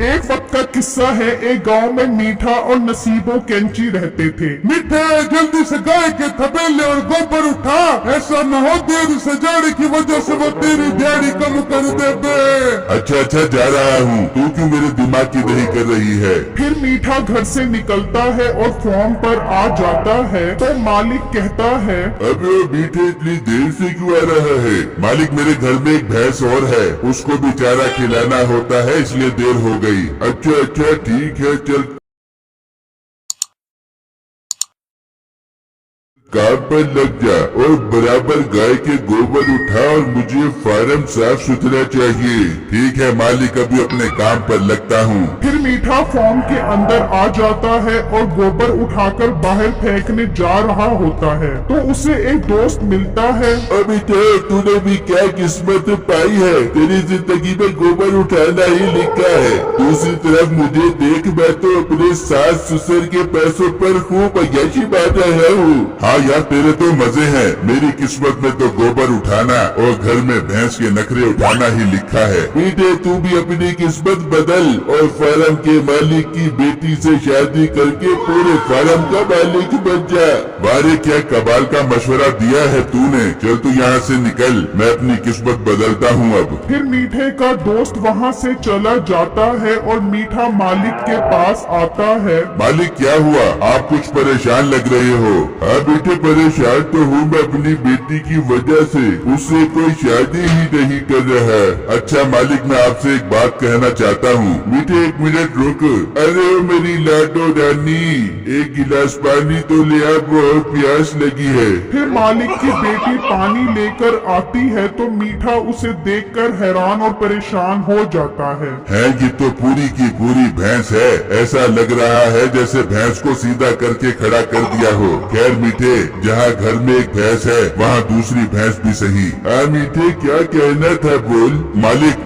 एक वक्त का किस्सा है। एक गांव में मीठा और नसीबो कैंची रहते थे। मीठे जल्दी से गाय के थपेले और गोबर उठा, ऐसा न हो देर से जाड़े की वजह से वो तेरी दिहाड़ी कम कर दे बे। अच्छा जा रहा हूँ, तू क्यों मेरे दिमाग की दही कर रही है? फिर मीठा घर से निकलता है और फॉर्म पर आ जाता है तो मालिक कहता है, अबे मीठे इतनी देर से क्यों आ रहा है? मालिक मेरे घर में एक भैंस और है, उसको भी चारा खिलाना होता है इसलिए देर हो गई। अच्छा ठीक है, चल काम पर लग जा और बराबर गाय के गोबर उठा और मुझे फार्म साफ सुथरा चाहिए। ठीक है मालिक, अभी अपने काम पर लगता हूँ। फिर मीठा फॉर्म के अंदर आ जाता है और गोबर उठाकर बाहर फेंकने जा रहा होता है तो उसे एक दोस्त मिलता है। अभी तो तूने भी क्या किस्मत पाई है, तेरी जिंदगी में गोबर उठाना ही लिखा है। दूसरी तरफ मुझे देख, मैं तो अपने सास ससुर के पैसों पर खूब अय्याशी बांट रहा हूँ। हाँ यार, तेरे तो मजे हैं, मेरी किस्मत में तो गोबर उठाना और घर में भैंस के नखरे उठाना ही लिखा है। बेटे तू भी अपनी किस्मत बदल और फार्म के मालिक की बेटी से शादी करके पूरे फार्म का मालिक बन जा। बारे क्या कबाल का मशवरा दिया है तूने। चल तू यहाँ से निकल, मैं अपनी किस्मत बदलता हूँ अब। फिर मीठे का दोस्त वहाँ से चला जाता है और मीठा मालिक के पास आता है। मालिक क्या हुआ, आप कुछ परेशान लग रहे हो? हाँ बेटे परेशान तो हूँ मैं अपनी बेटी की वजह से, उससे कोई शादी ही नहीं कर रहा है। अच्छा मालिक, मैं आपसे एक बात कहना चाहता हूँ। मीठे एक मिनट रुक। अरे मेरी लाडो रानी, एक गिलास पानी तो ले आ, बहुत प्यास लगी है। फिर मालिक की बेटी पानी लेकर आती है तो मीठा उसे देखकर हैरान और परेशान हो जाता है। ये तो पूरी की पूरी भैंस है, ऐसा लग रहा है जैसे भैंस को सीधा करके खड़ा कर दिया हो। खैर मीठे, जहाँ घर में एक भैंस है वहाँ दूसरी भैंस भी सही। मीठे क्या कहना था बोल। मालिक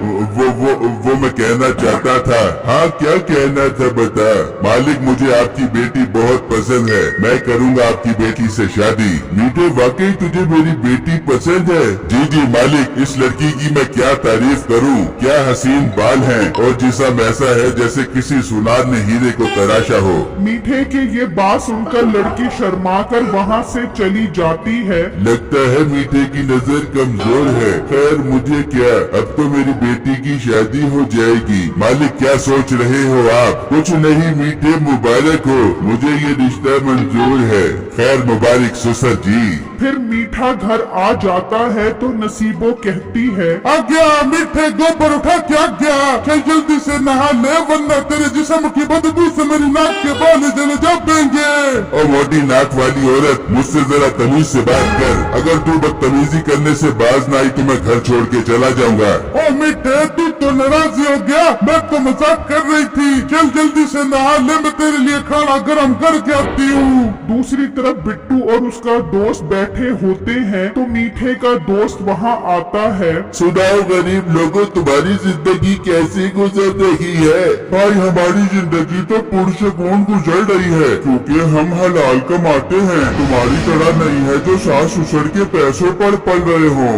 वो मैं कहना चाहता था। हाँ क्या कहना था बता। मालिक मुझे आपकी बेटी बहुत पसंद है, मैं करूँगा आपकी बेटी से शादी। मीठे वाकई तुझे मेरी बेटी पसंद है? जी मालिक, इस लड़की की मैं क्या तारीफ करूँ, क्या हसीन बाल हैं और जिस्म ऐसा है जैसे किसी सुनार ने हीरे को तराशा हो। मीठे के ये बात सुनकर लड़की शर्माकर वहाँ से चली जाती है। लगता है मीठे की नजर कमजोर है। खैर मुझे क्या, अब तो मेरी बेटी की शादी हो जाएगी। मालिक क्या सोच रहे हो आप? कुछ नहीं मीठे, मुबारक हो, मुझे ये रिश्ता मंजूर है। खैर मुबारक ससुर जी। फिर मीठा घर आ जाता है तो नसीबो कहती है, आ गया मीठे, गोबर उठा के आ गया। चल जल्दी से नहा ले वरना तेरे जिस्म की बदबू से मेरी नाक के बाल जले जाएंगे। और मोटी नाक वाली औरत, मुझसे जरा तमीज से बात कर। अगर तू बदतमीजी करने से बाज ना आई तो मैं घर छोड़ के चला जाऊंगा। ओ मीठे, तू तो नाराज हो गया, मैं तो मजाक कर रही थी। चल जल्दी से नहा ले, मैं तेरे लिए खाना गरम करके आती हूँ। दूसरी तरफ बिट्टू और उसका दोस्त बैठे होते हैं तो मीठे का दोस्त वहाँ आता है। सुनाओ गरीब लोगों, तुम्हारी जिंदगी कैसी गुजर रही है? भाई हमारी जिंदगी तो पुरसकून गुजर रही है क्योंकि हम हलाल कमाते हैं। तुम्हारी तरह नहीं है जो सास ससुर के पैसों पर पल रहे हो।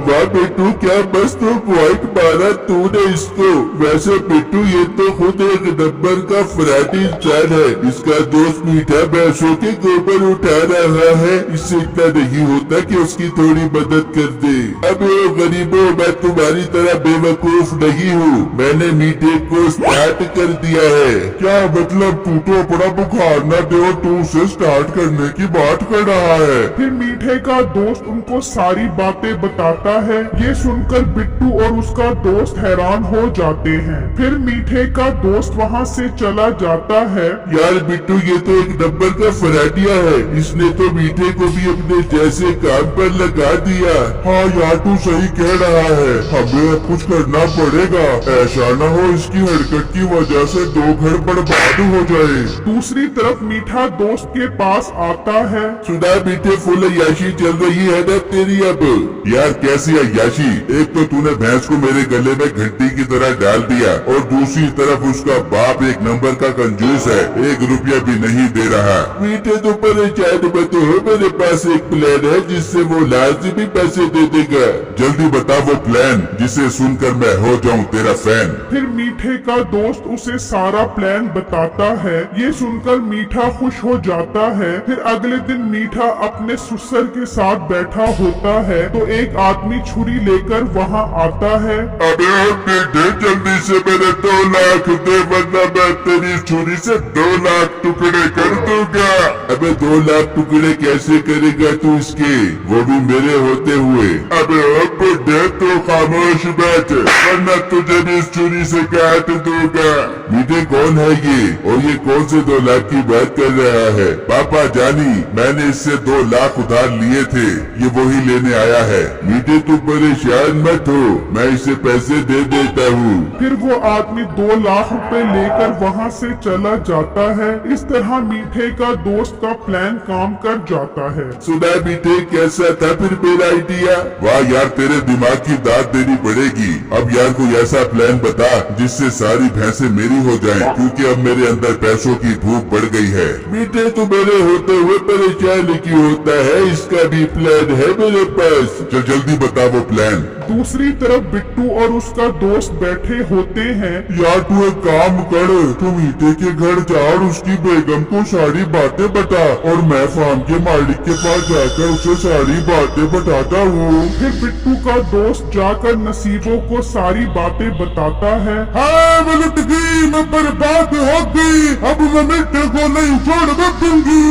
वाह बेटू, क्या बस तो पॉइंट मारा तूने इसको। वैसे बेटू ये तो खुद एक नंबर का फराटी इंसान है। इसका दोस्त मीठा भैंसों के गोबर उठा रहा है, इससे इतना नहीं होता कि उसकी थोड़ी मदद कर दे। अब गरीबों, मैं तुम्हारी तरह बेवकूफ नहीं हूँ, मैंने मीठे को स्टार्ट कर दिया है। क्या मतलब? तू तो अपना बुखार न दे और तू उसे स्टार्ट करने की बात कर रहा है। फिर मीठे का दोस्त उनको सारी बातें बताता है। ये सुनकर बिट्टू और उसका दोस्त हैरान हो जाते हैं। फिर मीठे का दोस्त वहाँ से चला जाता है। यार बिट्टू, ये तो एक नंबर का फराटिया है, इसने तो मीठे को भी अपने जैसे काम पर लगा दिया। हाँ यार, तू सही कह रहा है, हमें कुछ करना पड़ेगा। ऐसा न हो इसकी हरकत की वजह से दो घर बर्बाद हो जाए। दूसरी तरफ मीठा दोस्त के पास आता है। सुना मीठे, फुल अय्याशी चल रही है ना तेरी अब? यार कैसी अय्याशी? एक तो तूने भैंस को मेरे गले में घंटी की तरह डाल दिया और दूसरी तरफ उसका बाप एक नंबर का कंजूस है, 1 रुपया भी नहीं दे रहा। मीठे तो परेशान मत हो, मेरे पास एक प्लान है जिससे वो लाजमी पैसे दे देगा। जल्दी बता वो प्लान जिसे सुनकर मैं हो जाऊं तेरा फैन। फिर मीठे का दोस्त उसे सारा प्लान बताता है। ये सुनकर मीठा खुश हो जाता है। फिर अगले दिन मीठा अपने ससुर के साथ बैठा होता है तो एक आदमी छुरी लेकर वहाँ आता है। अबे बेटे जल्दी से मेरे 2 लाख दे वरना मैं तेरी छुरी से 2 लाख टुकड़े कर दूंगा। अबे 2 लाख टुकड़े कैसे करेगा तू इसके, वो भी मेरे होते हुए। अबे बुड्ढे तू खामोश बैठ वरना तुझे भी इस छुरी से काट दूंगा। मीठे कौन है ये और ये कौन से 2 लाख की बात कर रहा है? पापा जानी मैंने इससे 2 लाख उधार लिए थे, ये वही लेने आया है। मीठे तू परेशान मत हो, मैं इसे पैसे दे देता हूँ। फिर वो आदमी 2 लाख रुपए लेकर वहाँ से चला जाता है। इस तरह मीठे का दोस्त का प्लान काम कर जाता है। सुना मीठे कैसा था फिर मेरा आइडिया? वाह यार तेरे दिमाग की दाद देनी पड़ेगी। अब यार कोई ऐसा प्लान बता जिससे सारी भैंसें मेरी हो जाएं, क्योंकि अब मेरे अंदर पैसों की भूख बढ़ गई है। मीठे तू मेरे होते हुए परेशान क्यों होता है? इसका भी प्लान है मेरे पास। चल जल्दी बता वो प्लान। दूसरी तरफ बिट्टू और उसका दोस्त बैठे होते हैं। यार तू एक काम कर, तू मीठे के घर जा और उसकी बेगम को सारी बातें बता और मैं फार्म के मालिक के पास जाकर उसे सारी बातें बताता हूँ। फिर बिट्टू का दोस्त जाकर नसीबों को सारी बातें बताता है। हाँ मैं लुट गई, मैं बर्बाद हो गई, अब मैं मीठे को नहीं छोड़ दूंगी।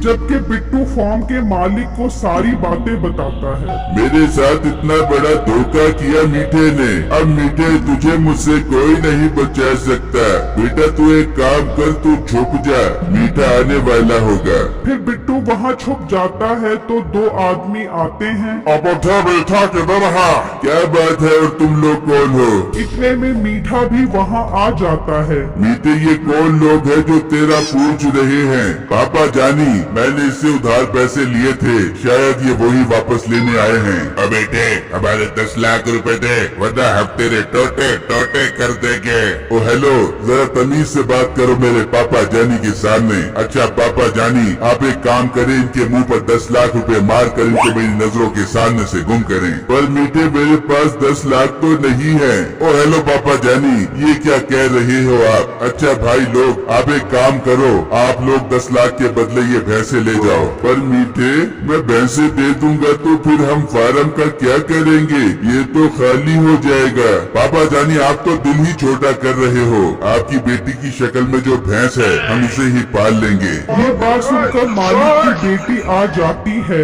जबकि बिट्टू फार्म के मालिक को सारी बातें बताता है। मेरे साथ इतना बड़ा धोखा किया मीठे ने, अब मीठे तुझे मुझसे कोई नहीं बचा सकता। बेटा तू एक काम कर, तू छुप जा, मीठा आने वाला होगा। फिर बिट्टू वहाँ छुप जाता है तो 2 आदमी आते हैं। अब उठा बैठा किधर रहा? क्या बात है और तुम लोग कौन हो? इतने में मीठा भी वहाँ आ जाता है। मीठे ये कौन लोग हैं जो तेरा पूछ रहे हैं? पापा जानी मैंने इससे उधार पैसे लिए थे, शायद ये वही वापस लेने आए हैं। अब बेटे हमारे 10 लाख रुपए दे वरना हम तेरे टोटे टोटे कर देंगे। ओ हेलो जरा तमीज से बात करो मेरे पापा जानी के सामने। अच्छा पापा जानी आप एक काम करें, इनके मुंह पर 10 लाख रुपए मार कर इनको मेरी नजरों के सामने से गुम करें। पर मीठे मेरे पास 10 लाख तो नहीं है। ओ हेलो पापा जानी ये क्या कह रहे हो आप? अच्छा भाई लोग आप एक काम करो, आप लोग 10 लाख के बदले ये भैंसे ले जाओ। पर मीठे मैं भैंसे दे दूंगा तो फिर हम फार्म का क्या करेंगे? ये तो खाली हो जाएगा। पापा जानी आप तो दिल ही छोटा कर रहे हो, आपकी बेटी की शक्ल में जो भैंस है हम इसे ही पाल लेंगे। ये बात सुनकर मालिक की बेटी आ जाती है।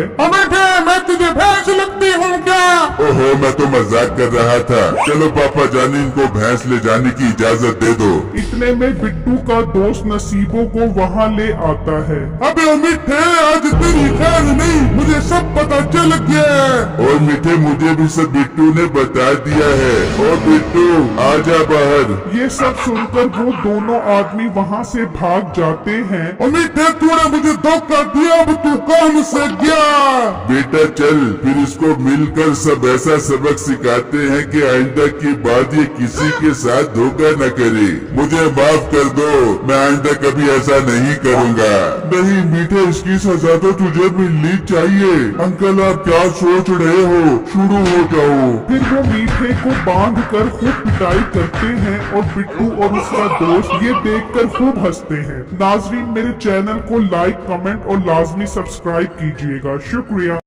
मैं तुझे भैंस लगती हूँ क्या? ओहो मैं तो मजाक कर रहा था। चलो पापा जानी इनको भैंस ले जाने की इजाजत दे दो। इतने में बिट्टू का दोस्त नसीबों को वहाँ ले आता है। अबे मीठे आज तेरी खैर नहीं, मुझे सब पता चल गया। और मीठे मुझे भी सब बिट्टू ने बता दिया है। और बिट्टू आजा बाहर। ये सब सुनकर वो दोनों आदमी वहाँ से भाग जाते हैं। और मीठे तूने मुझे धोखा दिया, अब तू काम से गया। बेटा चल फिर इसको मिलकर सब ऐसा सबक सिखाते हैं कि आइंदा की बात ये किसी के साथ धोखा न करे। मुझे माफ कर दो, मैं आइंदा कभी ऐसा नहीं करूँगा। नहीं मीठे इसकी सजा तो तुझे मिलनी चाहिए। अंकल आप क्या सोच रहे हो? शुरू हो जाओ। फिर वो मीठे को बांध कर खूब पिटाई करते हैं और बिट्टू और उसका दोस्त ये देखकर खूब हंसते हैं। नाजरीन मेरे चैनल को लाइक कमेंट और लाजमी सब्सक्राइब कीजिएगा। शुक्रिया।